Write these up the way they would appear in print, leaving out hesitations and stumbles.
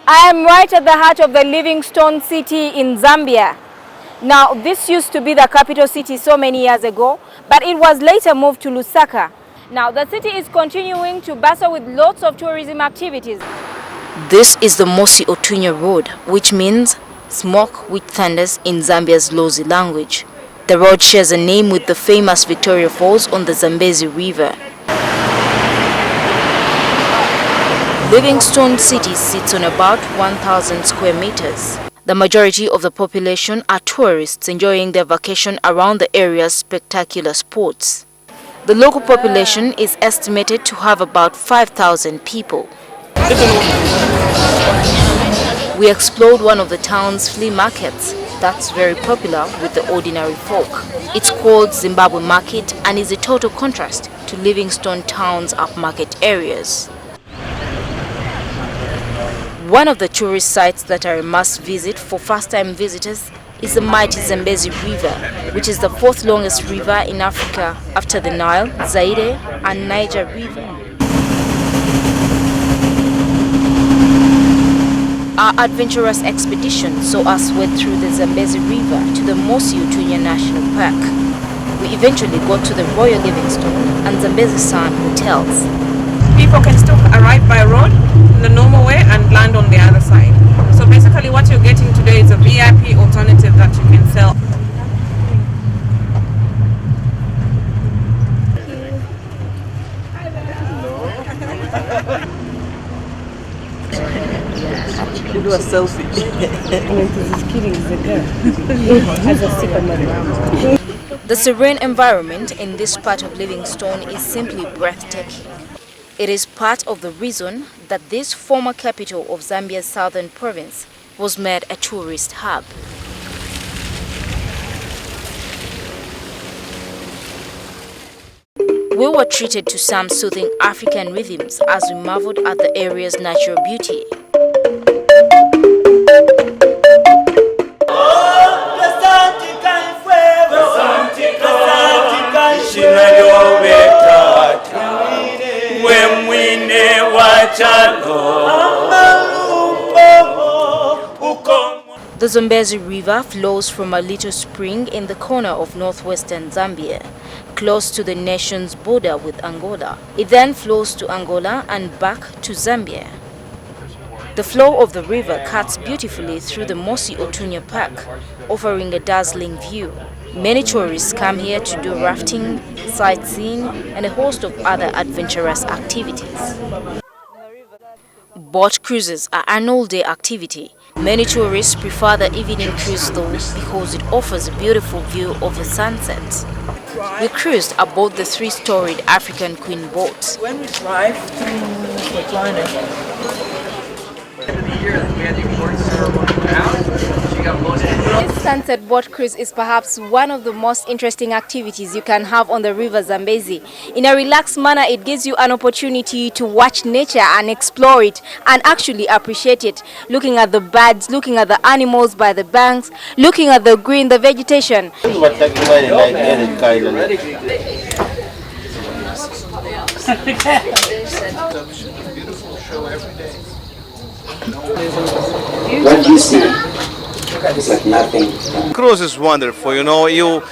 I am right at the heart of the Livingstone City in Zambia. Now, this used to be the capital city so many years ago, but it was later moved to Lusaka. Now, the city is continuing to bustle with lots of tourism activities. This is the Mosi Otunya Road, which means smoke which thunders in Zambia's Lozi language. The road shares a name with the famous Victoria Falls on the Zambezi River. Livingstone City sits on about 1,000 square meters. The majority of the population are tourists enjoying their vacation around the area's spectacular spots. The local population is estimated to have about 5,000 people. We explored one of the town's flea markets that's very popular with the ordinary folk. It's called Zimbabwe Market and is a total contrast to Livingstone town's upmarket areas. One of the tourist sites that are a must visit for first-time visitors is the mighty Zambezi River, which is the fourth longest river in Africa after the Nile, Zaire and Niger River. Our adventurous expedition saw us wade through the Zambezi River to the Mosi Otunya National Park. We eventually got to the Royal Livingstone and Zambezi Sun hotels. People can still arrive by road in the normal way and land on the other side. So basically what you're getting today is a VIP alternative that you can sell. Do a selfie. The serene environment in this part of Livingstone is simply breathtaking. It is part of the reason that this former capital of Zambia's southern province was made a tourist hub. We were treated to some soothing African rhythms as we marveled at the area's natural beauty. The Zambezi River flows from a little spring in the corner of northwestern Zambia, close to the nation's border with Angola. It then flows to Angola and back to Zambia. The flow of the river cuts beautifully through the Mosi Otunya Park, offering a dazzling view. Many tourists come here to do rafting, sightseeing, and a host of other adventurous activities. Boat cruises are an all-day activity. Many tourists prefer the evening cruise though because it offers a beautiful view of the sunset. We cruised aboard the three-storied African Queen boat. When we drive through the planet, This sunset boat cruise is perhaps one of the most interesting activities you can have on the River Zambezi. In a relaxed manner, it gives you an opportunity to watch nature and explore it and actually appreciate it. Looking at the birds, looking at the animals by the banks, looking at the green, the vegetation. What do you see? It's like nothing. Cruise is wonderful, you know, you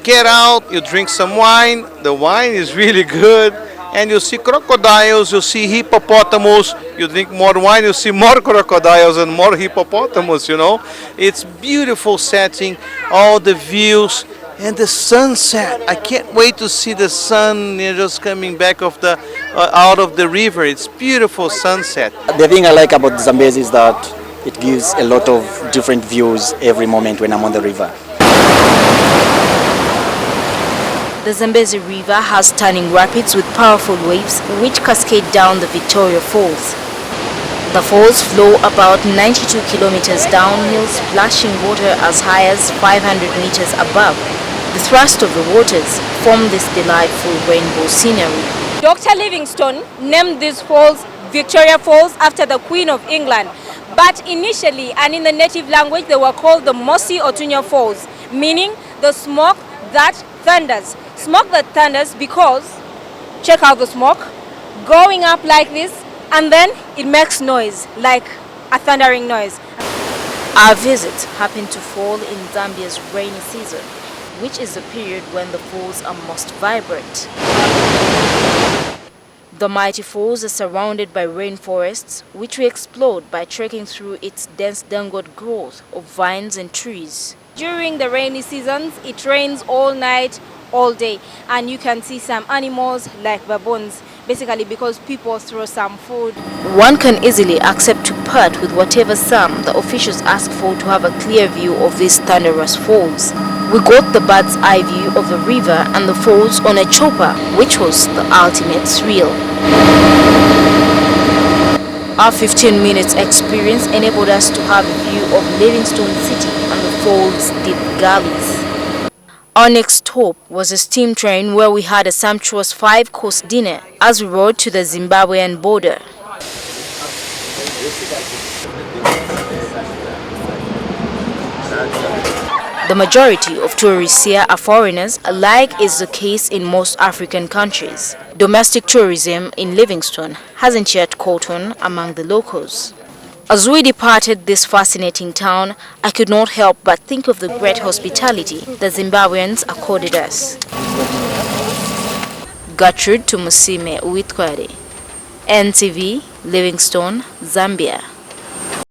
get out, you drink some wine, the wine is really good, and you see crocodiles, you see hippopotamus, you drink more wine, you see more crocodiles and more hippopotamus, you know. It's beautiful setting, all the views, and the sunset. I can't wait to see the sun just coming back of the out of the river. It's beautiful sunset. The thing I like about Zambezi is that it gives a lot of different views every moment when I'm on the river. The Zambezi River has stunning rapids with powerful waves which cascade down the Victoria Falls. The falls flow about 92 kilometers downhill, splashing water as high as 500 meters above. The thrust of the waters form this delightful rainbow scenery. Dr. Livingstone named these falls Victoria Falls after the Queen of England. But initially, and in the native language, they were called the Mosi Otunya Falls, meaning the smoke that thunders. Smoke that thunders because, check out the smoke, going up like this, and then it makes noise like a thundering noise. Our visit happened to fall in Zambia's rainy season, which is the period when the falls are most vibrant. The mighty falls are surrounded by rainforests, which we explored by trekking through its dense tangled growth of vines and trees. During the rainy seasons, it rains all night, all day, and you can see some animals like baboons, basically because people throw some food. One can easily accept to part with whatever sum the officials ask for to have a clear view of these thunderous falls. We got the bird's eye view of the river and the falls on a chopper, which was the ultimate thrill. Our 15 minutes experience enabled us to have a view of Livingstone City and the falls' deep gullies. Our next stop was a steam train where we had a sumptuous 5-course dinner as we rode to the Zimbabwean border. The majority of tourists here are foreigners, like is the case in most African countries. Domestic tourism in Livingstone hasn't yet caught on among the locals. As we departed this fascinating town, I could not help but think of the great hospitality the Zimbabweans accorded us. Gertrude Tumusiime Uwitware, NTV, Livingstone, Zambia.